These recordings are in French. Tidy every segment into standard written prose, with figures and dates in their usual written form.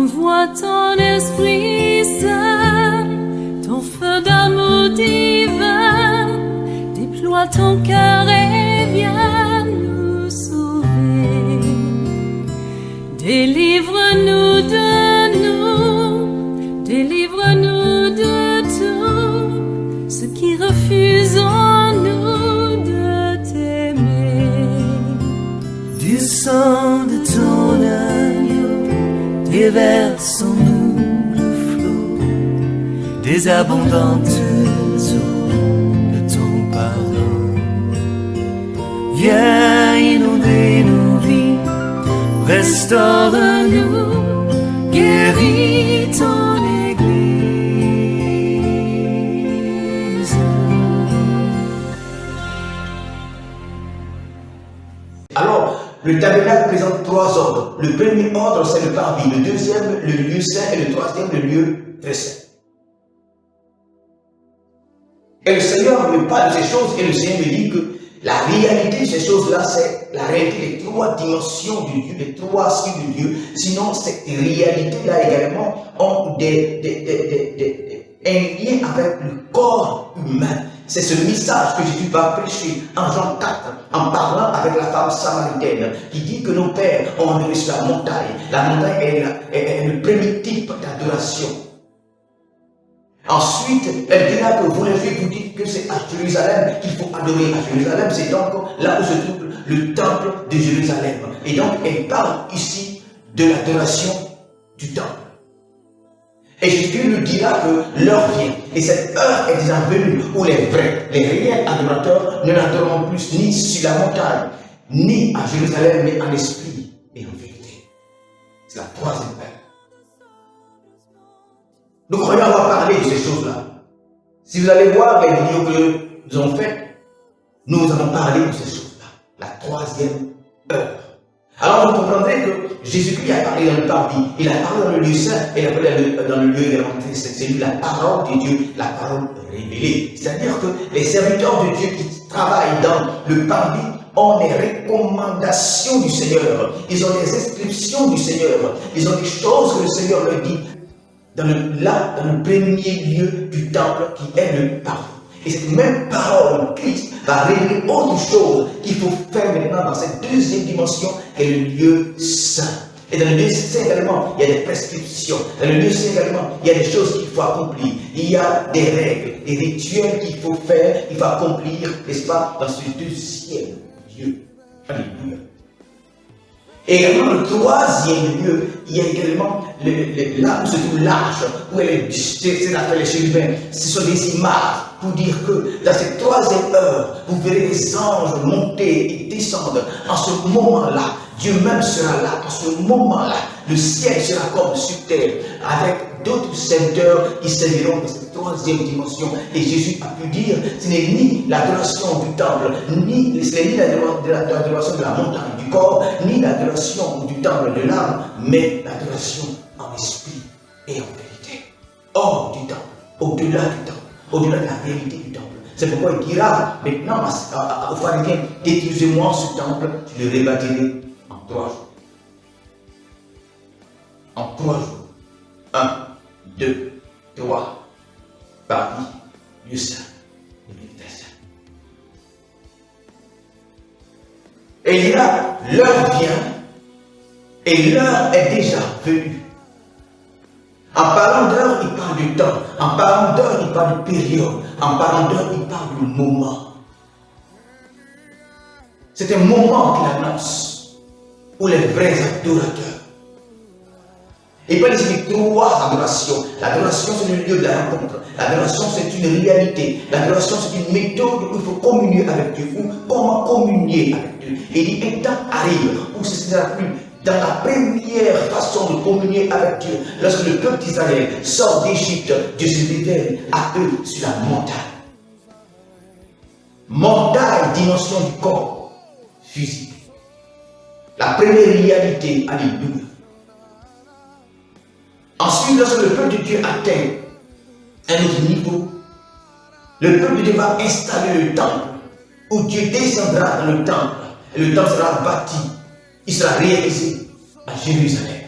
Envoie ton Esprit Saint, ton feu d'amour divin, déploie ton cœur et viens nous sauver. Délivre-nous de nous, délivre-nous de tout, ceux qui refusent en nous de t'aimer. Du sang de ton agneau, déverse en nous le flot des abondantes eaux de ton pardon. Viens inonder nos vies, restaure-nous, guéris ton Église. Alors, le tabernacle présente trois ordres. Le premier ordre, c'est le parvis. Le deuxième, le lieu saint. Et le troisième, le lieu très saint. Et le Seigneur me parle de ces choses et le Seigneur me dit que la réalité de ces choses-là, c'est la réalité des trois dimensions de Dieu, des trois signes de Dieu. Sinon, cette réalité-là également ont un lien avec le corps humain. C'est ce message que Jésus va prêcher en Jean 4, en parlant avec la femme samaritaine, qui dit que nos pères ont adoré sur la montagne. La montagne est le premier type d'adoration. Ensuite, elle dira que vous les Juifs vous dites que c'est à Jérusalem qu'il faut adorer. À Jérusalem, c'est donc là où se trouve le temple de Jérusalem. Et donc, elle parle ici de l'adoration du temple. Et Jésus nous dira que l'heure vient. Et cette heure est déjà venue où les vrais, les réels adorateurs ne l'adoreront plus ni sur la montagne, ni à Jérusalem, mais en esprit et en vérité. C'est la troisième heure. Nous croyons avoir parlé de ces choses-là. Si vous allez voir les vidéos que nous avons faites, nous avons parlé de ces choses-là. La troisième heure. Alors vous comprendrez que Jésus-Christ a parlé dans le parvis, il a parlé dans le lieu saint, et il a parlé dans le lieu également très saint. C'est lui la parole de Dieu, la parole révélée. C'est-à-dire que les serviteurs de Dieu qui travaillent dans le parvis ont des recommandations du Seigneur. Ils ont des inscriptions du Seigneur. Ils ont des choses que le Seigneur leur dit dans le premier lieu du temple qui est le parvis. Et cette même parole, Christ, va révéler autre chose qu'il faut faire maintenant dans cette deuxième dimension qui est le lieu saint. Et dans le lieu saint également, il y a des prescriptions. Dans le lieu saint également, il y a des choses qu'il faut accomplir. Il y a des règles, des rituels qu'il faut faire, qu'il faut accomplir, n'est-ce pas, dans ce deuxième lieu. Alléluia. Et également, le troisième lieu, il y a également là où se trouve l'arche, où c'est la les chérubins. Ce sont des images pour dire que dans cette troisième heure, vous verrez les anges monter et descendre. En ce moment-là, Dieu même sera là. En ce moment-là, le ciel sera comme sur terre, avec d'autres serviteurs qui serviront dans cette troisième dimension. Et Jésus a pu dire, ce n'est ni l'adoration du temple, ni l'adoration de la montagne du corps, ni l'adoration du temple de l'âme, mais l'adoration en esprit et en vérité. Hors du temple, au-delà du temple, au-delà de la réalité du temple. C'est pourquoi il dira maintenant aux pharisiens, détruisez-moi ce temple, je le rebâtirai en 3 jours. En 3 jours. 1, 2, 3. Parvis, lieu saint, méditation. Et il dira, l'heure vient, et l'heure est déjà venue. En parlant d'heure, il parle du temps. En parlant d'heure, il parle de période. En parlant d'heure, il parle du moment. C'est un moment qu'il annonce où les vrais adorateurs. Et pas ici de 3 adorations. L'adoration, c'est le lieu de la rencontre. L'adoration, c'est une réalité. L'adoration, c'est une méthode où il faut communier avec Dieu. Ou comment communier avec Dieu. Et il dit, un temps arrive où ce sera plus dans la première façon de communier avec Dieu. Lorsque le peuple d'Israël sort d'Égypte, Dieu se révèle à eux sur la montagne. Montagne, dimension du corps physique. La première réalité, alléluia. Ensuite, lorsque le peuple de Dieu atteint un autre niveau, le peuple de Dieu va installer le temple, où Dieu descendra dans le temple, et le temple sera bâti, il sera réalisé à Jérusalem,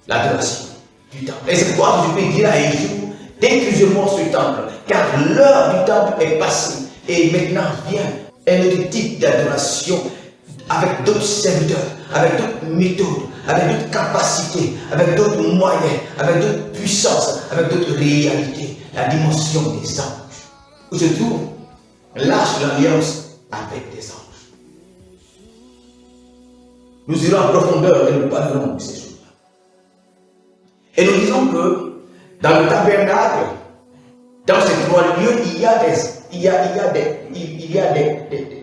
l'adoration. du temple. Et c'est pourquoi je peux dire à un jour, détruisez-moi ce temple, car l'heure du temple est passée. Et maintenant vient un autre type d'adoration avec d'autres serviteurs, avec d'autres méthodes, avec d'autres capacités, avec d'autres moyens, avec d'autres puissances, avec d'autres réalités. La dimension des anges, où se trouve l'arche de l'alliance avec des anges. Nous irons en profondeur et nous parlerons de ces choses-là. Et nous disons que dans le tabernacle, dans ces trois lieux, il y a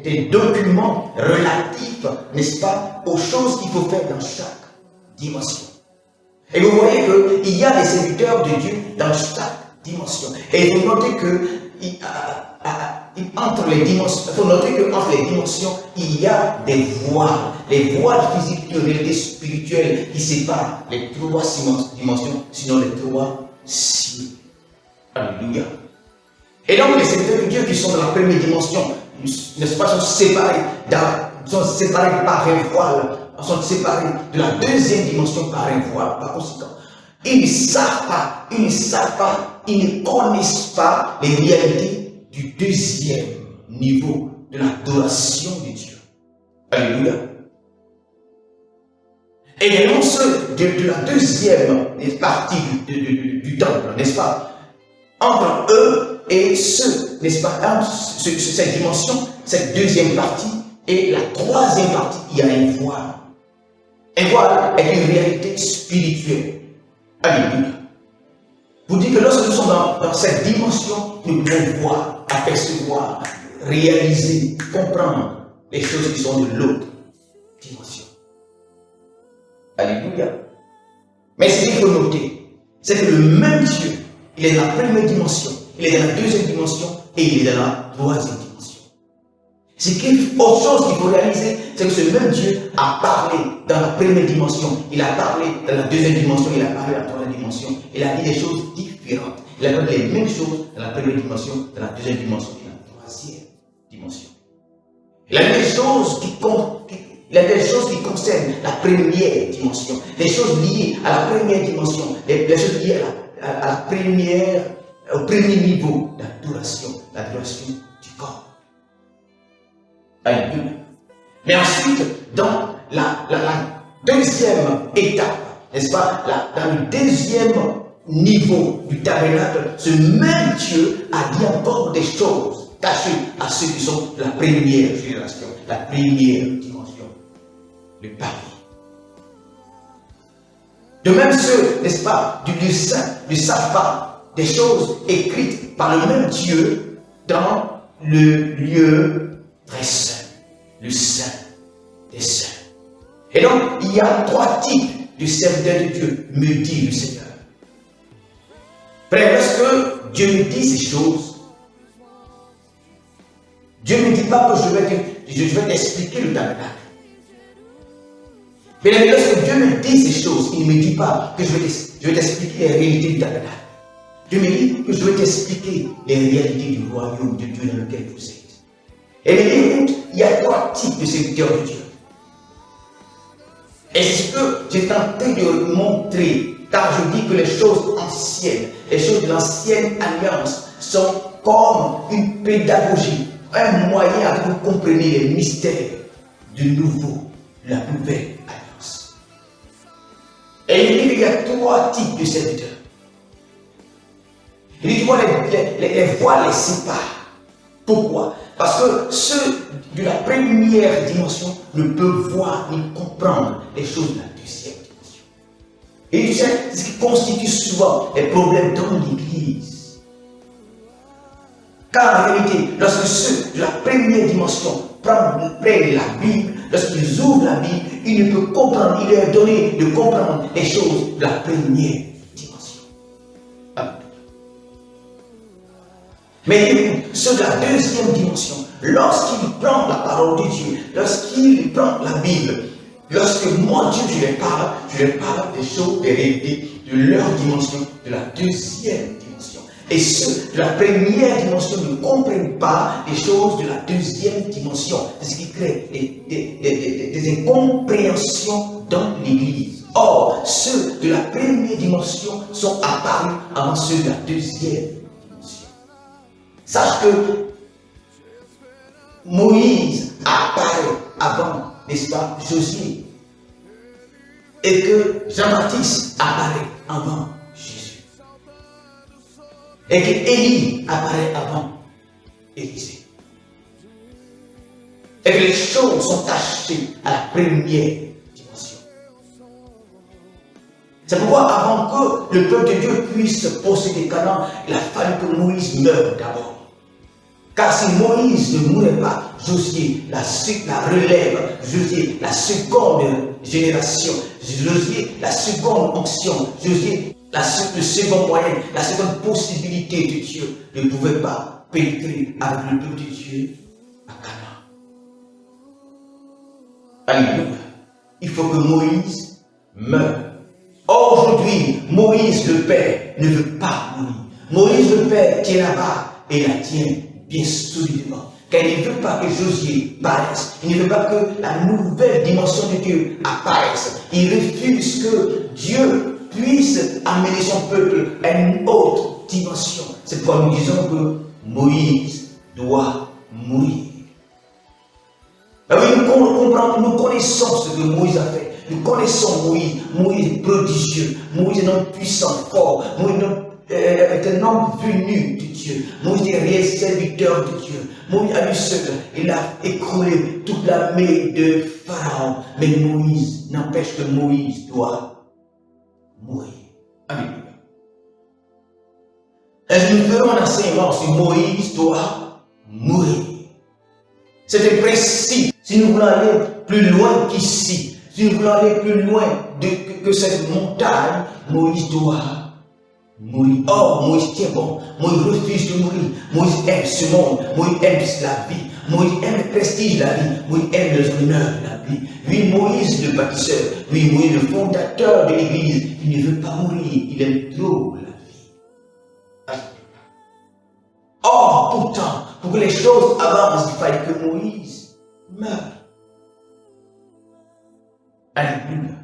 des documents relatifs, n'est-ce pas, aux choses qu'il faut faire dans chaque dimension. Et vous voyez qu'il y a des serviteurs de Dieu dans chaque dimension. Et il faut noter que entre les dimensions, il y a des voiles. Les voiles physiques de réalité spirituelle qui séparent les trois dimensions, sinon les trois cieux. Alléluia. Et donc les serviteurs de Dieu qui sont dans la première dimension, n'est-ce pas, sont séparés par un voile, sont séparés de la deuxième dimension par un voile. Par conséquent, ils ne savent pas, ils ne connaissent pas les réalités du deuxième niveau de l'adoration de Dieu. Alléluia. Et les noms de la deuxième partie du temple, n'est-ce pas? Entre eux et ceux, n'est-ce pas, cette dimension, cette deuxième partie et la troisième partie, il y a un voile. Un voile est une réalité spirituelle. Alléluia. Vous dites que lorsque nous sommes dans cette dimension, nous pouvons voir, apercevoir, réaliser, comprendre les choses qui sont de l'autre dimension. Alléluia. Mais ce qu'il faut noter, c'est que le même Dieu, il est dans la première dimension, il est dans la deuxième dimension et il est dans la troisième dimension. Autre chose qu'il faut réaliser, c'est que ce même Dieu a parlé dans la première dimension, il a parlé dans la deuxième dimension, il a parlé dans la troisième dimension, il a dit des choses différentes. Il a dit les mêmes choses dans la première dimension, dans la deuxième dimension et dans la troisième dimension. Il a dit des choses qui concernent la première dimension, les choses liées à la première dimension, les choses liées au premier niveau d'adoration, l'adoration du corps. Alléluia. Mais ensuite, dans la deuxième étape, n'est-ce pas, dans le deuxième niveau du tabernacle, ce même Dieu a dit encore des choses cachées à ceux qui sont de la première génération, la première dimension, le paradis. De même ceux, n'est-ce pas, du lieu saint, ne savent pas des choses écrites par le même Dieu dans le lieu très saint, le saint des saints. Et donc, il y a trois types de serviteurs de Dieu, me dit le Seigneur. Frère, lorsque Dieu me dit ces choses, Dieu ne me dit pas que je vais t'expliquer le tabernacle. Mais lorsque Dieu me dit ces choses, il ne me dit pas que je vais t'expliquer les réalités du tabernacle. Dieu me dit que je vais t'expliquer les réalités du royaume de Dieu dans lequel vous êtes. Et il me dit, il y a trois types de serviteurs de Dieu. Et c'est ce que j'ai tenté de montrer, car je dis que les choses anciennes, les choses de l'ancienne alliance sont comme une pédagogie, un moyen à que vous compreniez les mystères du nouveau, la nouvelle alliance. Et il dit qu'il y a trois types de serviteurs. Il dit, tu vois, les voiles les séparent. Pourquoi? Parce que ceux de la première dimension ne peuvent voir ni comprendre les choses de la deuxième dimension. Et tu sais, ce qui constitue souvent les problèmes dans l'Église. Car en réalité, lorsque ceux de la première dimension prennent la Bible, lorsqu'ils ouvrent la Bible, ils ne peuvent comprendre, il leur est donné de comprendre les choses de la première dimension. Mais ceux de la deuxième dimension, lorsqu'ils prennent la parole de Dieu, lorsqu'ils prennent la Bible, lorsque moi Dieu je les parle des choses, des réalités de leur dimension, de la deuxième dimension. Et ceux de la première dimension ne comprennent pas les choses de la deuxième dimension. C'est ce qui crée des incompréhensions dans l'Église. Or, ceux de la première dimension sont apparus avant ceux de la deuxième dimension. Sache que Moïse apparaît avant, n'est-ce pas, Josué. Et que Jean-Baptiste apparaît avant Jésus. Et que Élie apparaît avant Élisée. Et que les choses sont tachées à la première dimension. C'est pourquoi avant que le peuple de Dieu puisse posséder Canaan, il a fallu que Moïse meure d'abord. Car si Moïse ne mourait pas, Josué la relève, Josué la seconde génération, Josué la seconde onction, Josué le second moyen, la seconde possibilité de Dieu ne pouvait pas pénétrer avec le peuple de Dieu à Canaan. Alléluia. Il faut que Moïse meure. Aujourd'hui, Moïse le Père ne veut pas mourir. Moïse le Père tient la barre et la tient bien solidement. Car il ne veut pas que Josué paraisse. Il ne veut pas que la nouvelle dimension de Dieu apparaisse. Il refuse que Dieu puisse amener son peuple à une autre dimension. C'est pourquoi nous disons que Moïse doit mourir. Ah oui, nous connaissons ce que Moïse a fait. Nous connaissons Moïse. Moïse est prodigieux. Moïse est un homme puissant, fort. Moïse est un homme venu de Dieu. Moïse est un réel serviteur de Dieu. Moïse à lui seul, il a écroulé toute l'armée de Pharaon. Mais Moïse n'empêche que Moïse doit mourir. Alléluia. Et nous ferons un enseignement sur Moïse doit mourir. C'est un principe. Si nous voulons aller plus loin qu'ici, si nous voulons aller plus loin que cette montagne, Moïse doit mourir. Or, Moïse tient bon. Moïse refuse de mourir. Moïse aime ce monde. Moïse aime la vie. Moïse aime le prestige de la vie. Moïse aime les honneurs de la vie. Lui, Moïse, le bâtisseur. Lui, Moïse, le fondateur de l'église. Il ne veut pas mourir. Il aime trop la vie. Or, pourtant, pour que les choses avancent, il fallait que Moïse meure. Alléluia.